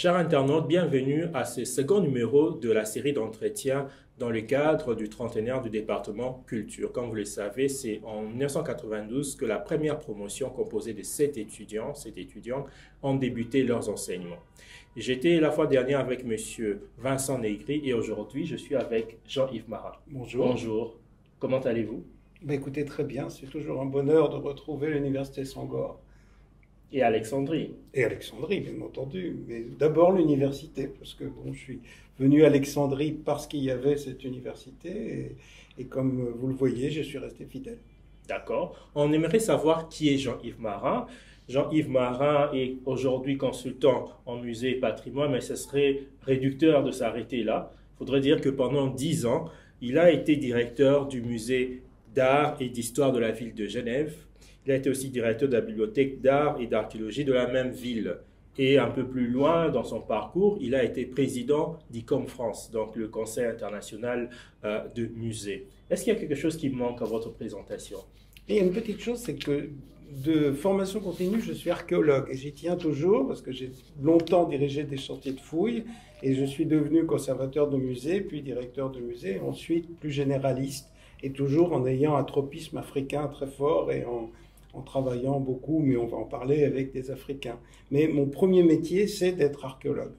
Chers internautes, bienvenue à ce second numéro de la série d'entretiens dans le cadre du trentenaire du département culture. Comme vous le savez, c'est en 1992 que la première promotion composée de 7 étudiants ont débuté leurs enseignements. J'étais la fois dernière avec monsieur Vincent Négri et aujourd'hui je suis avec Jean-Yves Marat. Bonjour. Bonjour, comment allez-vous? Écoutez, très bien, c'est toujours un bonheur de retrouver l'Université Sangor. Et Alexandrie. Et Alexandrie, bien entendu, mais d'abord l'université, parce que bon, je suis venu à Alexandrie parce qu'il y avait cette université, et comme vous le voyez, je suis resté fidèle. D'accord. On aimerait savoir qui est Jean-Yves Marat. Jean-Yves Marat est aujourd'hui consultant en musée et patrimoine, mais ce serait réducteur de s'arrêter là. Il faudrait dire que pendant 10 ans, il a été directeur du musée d'art et d'histoire de la ville de Genève. Il a été aussi directeur de la bibliothèque d'art et d'archéologie de la même ville. Et un peu plus loin dans son parcours, il a été président d'ICOM France, donc le Conseil international de musées. Est-ce qu'il y a quelque chose qui manque à votre présentation? Et une petite chose, c'est que de formation continue, je suis archéologue et j'y tiens toujours parce que j'ai longtemps dirigé des chantiers de fouilles et je suis devenu conservateur de musée, puis directeur de musée, ensuite plus généraliste et toujours en ayant un tropisme africain très fort et en travaillant beaucoup, mais on va en parler avec des Africains. Mais mon premier métier, c'est d'être archéologue.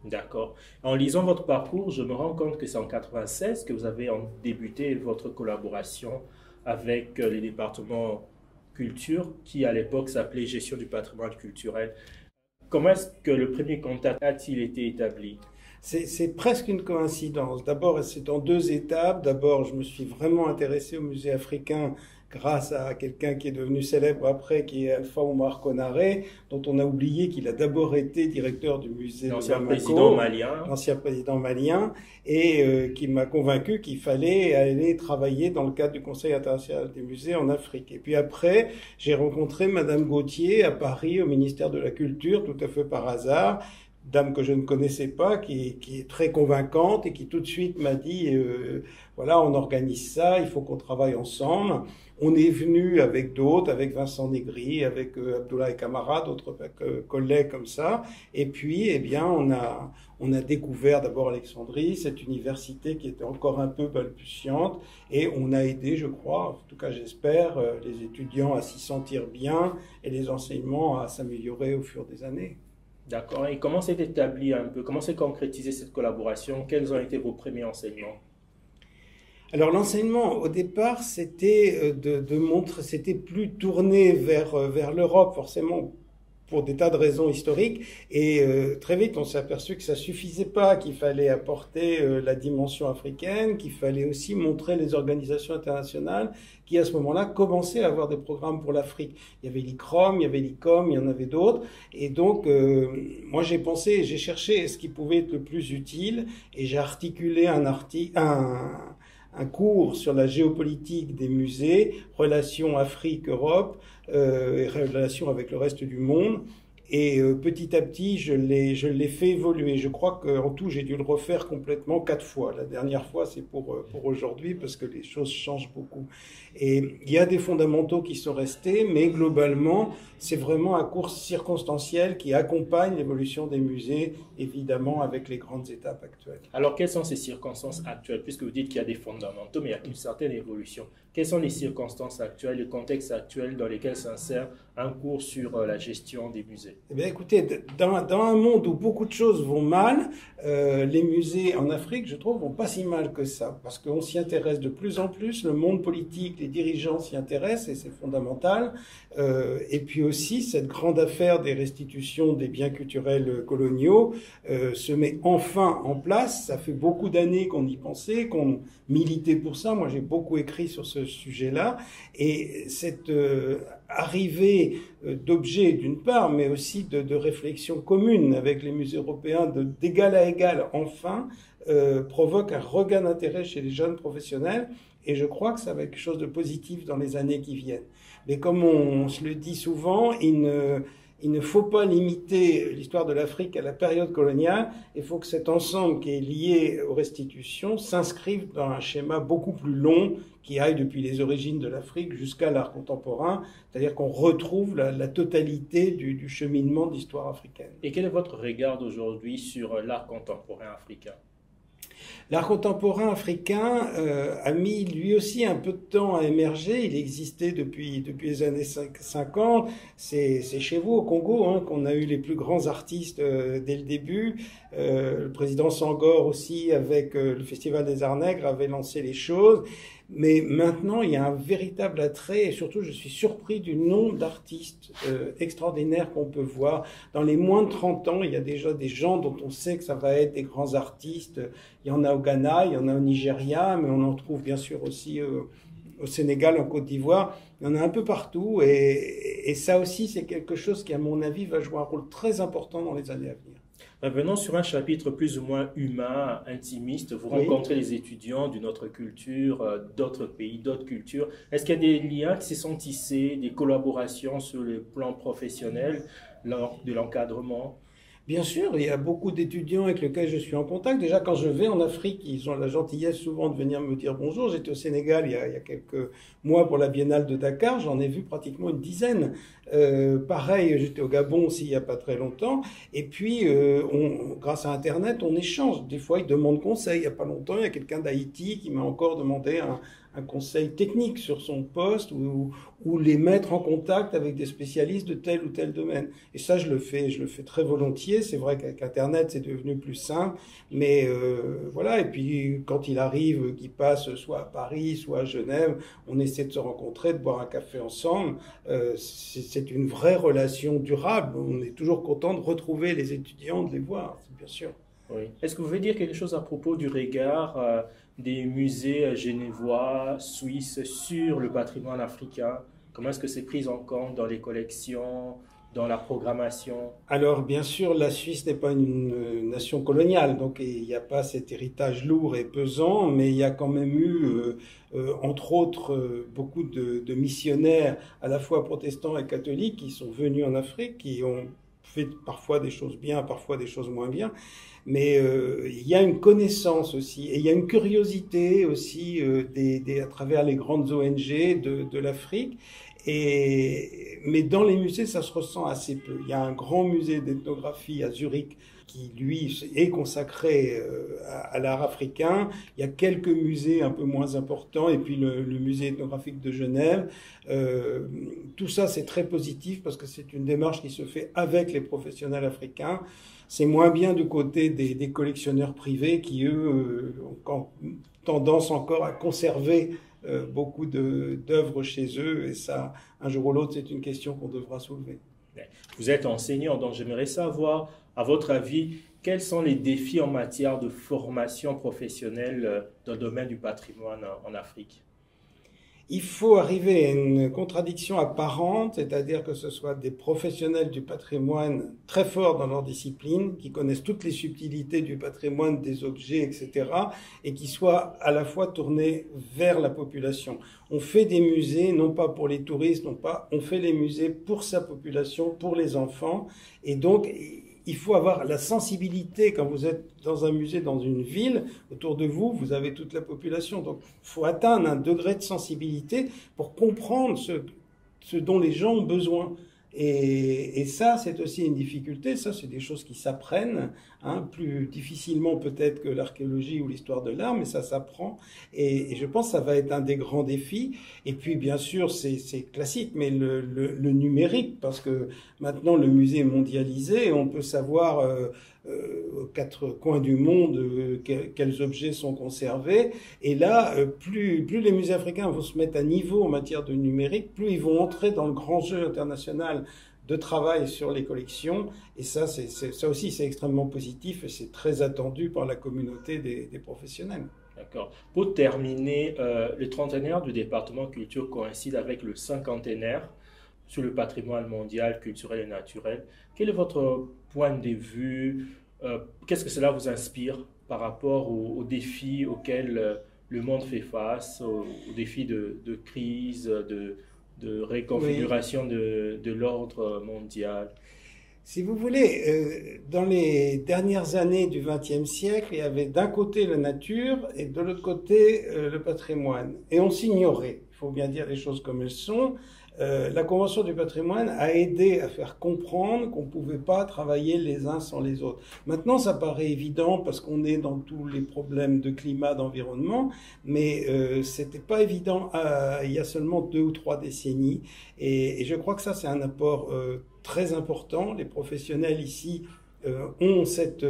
D'accord. En lisant votre parcours, je me rends compte que c'est en 1996 que vous avez débuté votre collaboration avec les départements culture, qui à l'époque s'appelait Gestion du patrimoine culturel. Comment est-ce que le premier contact a-t-il été établi? C'est presque une coïncidence. D'abord, c'est en 2 étapes. D'abord, je me suis vraiment intéressé au musée africain grâce à quelqu'un qui est devenu célèbre après, qui est Alpha Oumar Konaré, dont on a oublié qu'il a d'abord été directeur du musée de Bamako, l'ancien président malien, et qui m'a convaincu qu'il fallait aller travailler dans le cadre du Conseil international des musées en Afrique. Et puis après, j'ai rencontré Madame Gauthier à Paris, au ministère de la Culture, tout à fait par hasard, dame que je ne connaissais pas, qui est très convaincante et qui tout de suite m'a dit voilà, on organise ça, il faut qu'on travaille ensemble. On est venu avec d'autres, avec Vincent Négri, avec Abdoulaye Camara, d'autres collègues comme ça. Et puis, eh bien, on a découvert d'abord Alexandrie, cette université qui était encore un peu balbutiante, et on a aidé, je crois, en tout cas j'espère, les étudiants à s'y sentir bien et les enseignements à s'améliorer au fur des années. D'accord. Et comment s'est établi un peu, comment s'est concrétisée cette collaboration? Quels ont été vos premiers enseignements? Alors l'enseignement, au départ, c'était de montrer, c'était plus tourné vers l'Europe, forcément, pour des tas de raisons historiques. Et très vite, on s'est aperçu que ça suffisait pas, qu'il fallait apporter la dimension africaine, qu'il fallait aussi montrer les organisations internationales qui, à ce moment-là, commençaient à avoir des programmes pour l'Afrique. Il y avait l'ICROM, il y avait l'ICOM, il y en avait d'autres. Et donc, moi, j'ai cherché ce qui pouvait être le plus utile, et j'ai articulé un cours sur la géopolitique des musées, relations Afrique-Europe, et relations avec le reste du monde. Et petit à petit, je l'ai fait évoluer. Je crois qu'en tout, j'ai dû le refaire complètement 4 fois. La dernière fois, c'est pour aujourd'hui, parce que les choses changent beaucoup. Et il y a des fondamentaux qui sont restés, mais globalement, c'est vraiment un cours circonstanciel qui accompagne l'évolution des musées, évidemment, avec les grandes étapes actuelles. Alors, quelles sont ces circonstances actuelles? Puisque vous dites qu'il y a des fondamentaux, mais il y a une certaine évolution. Quelles sont les circonstances actuelles, le contexte actuel dans lesquels s'insère un cours sur la gestion des musées? Eh bien, écoutez, dans un monde où beaucoup de choses vont mal, les musées en Afrique, je trouve, vont pas si mal que ça, parce qu'on s'y intéresse de plus en plus, le monde politique, les dirigeants s'y intéressent, et c'est fondamental. Et puis aussi, cette grande affaire des restitutions des biens culturels coloniaux se met enfin en place. Ça fait beaucoup d'années qu'on y pensait, qu'on militait pour ça. Moi, j'ai beaucoup écrit sur ce sujet-là. Et cette arrivée d'objets d'une part, mais aussi de réflexion commune avec les musées européens d'égal à égal, enfin, provoque un regain d'intérêt chez les jeunes professionnels. Et je crois que ça va être quelque chose de positif dans les années qui viennent. Mais comme on se le dit souvent, il Il ne faut pas limiter l'histoire de l'Afrique à la période coloniale. Il faut que cet ensemble qui est lié aux restitutions s'inscrive dans un schéma beaucoup plus long qui aille depuis les origines de l'Afrique jusqu'à l'art contemporain. C'est-à-dire qu'on retrouve la totalité du cheminement de l'histoire africaine. Et quel est votre regard aujourd'hui sur l'art contemporain africain? L'art contemporain africain a mis lui aussi un peu de temps à émerger. Il existait depuis les années 50. C'est chez vous au Congo qu'on a eu les plus grands artistes dès le début. Le président Senghor aussi, avec le Festival des Arts Nègres, avait lancé les choses. Mais maintenant, il y a un véritable attrait et surtout, je suis surpris du nombre d'artistes extraordinaires qu'on peut voir. Dans les moins de 30 ans, il y a déjà des gens dont on sait que ça va être des grands artistes. Il y en a au Ghana, il y en a au Nigeria, mais on en trouve bien sûr aussi au Sénégal, en Côte d'Ivoire. Il y en a un peu partout et ça aussi, c'est quelque chose qui, à mon avis, va jouer un rôle très important dans les années à venir. Revenons sur un chapitre plus ou moins humain, intimiste. Vous rencontrez les étudiants d'une autre culture, d'autres pays, d'autres cultures. Est-ce qu'il y a des liens qui se sont tissés, des collaborations sur le plan professionnel lors de l'encadrement? Bien sûr, il y a beaucoup d'étudiants avec lesquels je suis en contact. Déjà, quand je vais en Afrique, ils ont la gentillesse souvent de venir me dire bonjour. J'étais au Sénégal il y a quelques mois pour la Biennale de Dakar. J'en ai vu pratiquement une dizaine. Pareil, j'étais au Gabon aussi il n'y a pas très longtemps. Et puis, grâce à Internet, on échange. Des fois, ils demandent conseil. Il n'y a pas longtemps, il y a quelqu'un d'Haïti qui m'a encore demandé un conseil technique sur son poste ou les mettre en contact avec des spécialistes de tel ou tel domaine. Et ça, je le fais très volontiers. C'est vrai qu'avec Internet, c'est devenu plus simple, mais voilà. Et puis, quand il arrive, qu'il passe soit à Paris, soit à Genève, on essaie de se rencontrer, de boire un café ensemble. C'est une vraie relation durable. On est toujours content de retrouver les étudiants, de les voir, bien sûr. Oui. Est-ce que vous pouvez dire quelque chose à propos du regard des musées genevois, suisses sur le patrimoine africain? Comment est-ce que c'est pris en compte dans les collections, dans la programmation? Alors, bien sûr, la Suisse n'est pas une nation coloniale, donc il n'y a pas cet héritage lourd et pesant, mais il y a quand même eu, entre autres, beaucoup de missionnaires, à la fois protestants et catholiques, qui sont venus en Afrique, qui ont fait parfois des choses bien, parfois des choses moins bien. Mais il y a une connaissance aussi, et il y a une curiosité aussi à travers les grandes ONG de l'Afrique. Mais dans les musées, ça se ressent assez peu. Il y a un grand musée d'ethnographie à Zurich qui, lui, est consacré à l'art africain. Il y a quelques musées un peu moins importants, et puis le musée ethnographique de Genève. Tout ça, c'est très positif parce que c'est une démarche qui se fait avec les professionnels africains. C'est moins bien du côté des collectionneurs privés qui, eux, ont tendance encore à conserver beaucoup d'œuvres chez eux. Et ça, un jour ou l'autre, c'est une question qu'on devra soulever. Vous êtes enseignant, donc j'aimerais savoir, à votre avis, quels sont les défis en matière de formation professionnelle dans le domaine du patrimoine en Afrique? Il faut arriver à une contradiction apparente, c'est-à-dire que ce soit des professionnels du patrimoine très forts dans leur discipline, qui connaissent toutes les subtilités du patrimoine, des objets, etc., et qui soient à la fois tournés vers la population. On fait des musées, non pas pour les touristes, on fait les musées pour sa population, pour les enfants, et donc il faut avoir la sensibilité quand vous êtes dans un musée, dans une ville, autour de vous, vous avez toute la population. Donc, il faut atteindre un degré de sensibilité pour comprendre ce dont les gens ont besoin. Et ça, c'est aussi une difficulté. Ça, c'est des choses qui s'apprennent, plus difficilement peut-être que l'archéologie ou l'histoire de l'art, mais ça s'apprend. Et je pense que ça va être un des grands défis. Et puis, bien sûr, c'est classique, mais le numérique, parce que maintenant, le musée est mondialisé, on peut savoir aux quatre coins du monde quels objets sont conservés. Et là, plus les musées africains vont se mettre à niveau en matière de numérique, plus ils vont entrer dans le grand jeu international de travail sur les collections. Et ça, ça aussi, c'est extrêmement positif et c'est très attendu par la communauté des professionnels. D'accord. Pour terminer, le trentenaire du département culture coïncide avec le cinquantenaire sur le patrimoine mondial, culturel et naturel. Quel est votre point de vue? Qu'est-ce que cela vous inspire par rapport aux défis auxquels le monde fait face, aux défis de crise, de réconfiguration de l'ordre mondial. Si vous voulez, dans les dernières années du XXe siècle, il y avait d'un côté la nature et de l'autre côté le patrimoine. Et on s'ignorait, il faut bien dire les choses comme elles sont. La Convention du patrimoine a aidé à faire comprendre qu'on ne pouvait pas travailler les uns sans les autres. Maintenant, ça paraît évident parce qu'on est dans tous les problèmes de climat, d'environnement, mais c'était pas évident il y a seulement 2 ou 3 décennies. Et je crois que ça, c'est un apport très important. Les professionnels ici ont cette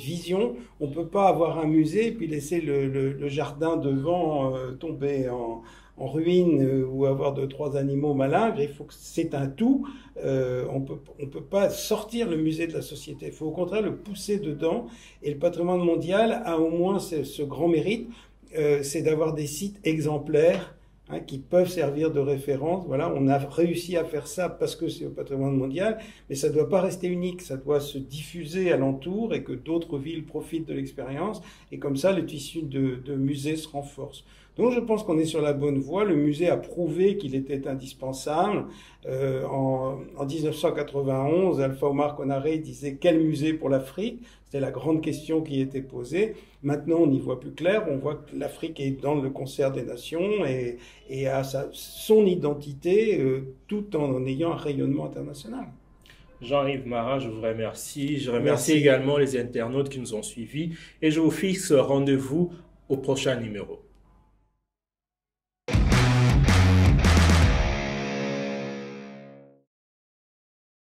vision. On ne peut pas avoir un musée et puis laisser le jardin devant tomber en ruine ou avoir 2-3 animaux malingres. Il faut que c'est un tout. On peut pas sortir le musée de la société. Il faut au contraire le pousser dedans. Et le patrimoine mondial a au moins ce grand mérite, c'est d'avoir des sites exemplaires qui peuvent servir de référence. Voilà, on a réussi à faire ça parce que c'est au patrimoine mondial, mais ça ne doit pas rester unique, ça doit se diffuser alentour et que d'autres villes profitent de l'expérience. Et comme ça, le tissu de musées se renforce. Donc je pense qu'on est sur la bonne voie. Le musée a prouvé qu'il était indispensable. En 1991, Alpha Omar Konaré disait « Quel musée pour l'Afrique ?» C'était la grande question qui était posée. Maintenant, on y voit plus clair. On voit que l'Afrique est dans le concert des nations et a son identité tout en ayant un rayonnement international. Jean-Yves Marin, je vous remercie. Je remercie également les internautes qui nous ont suivis et je vous fixe rendez-vous au prochain numéro.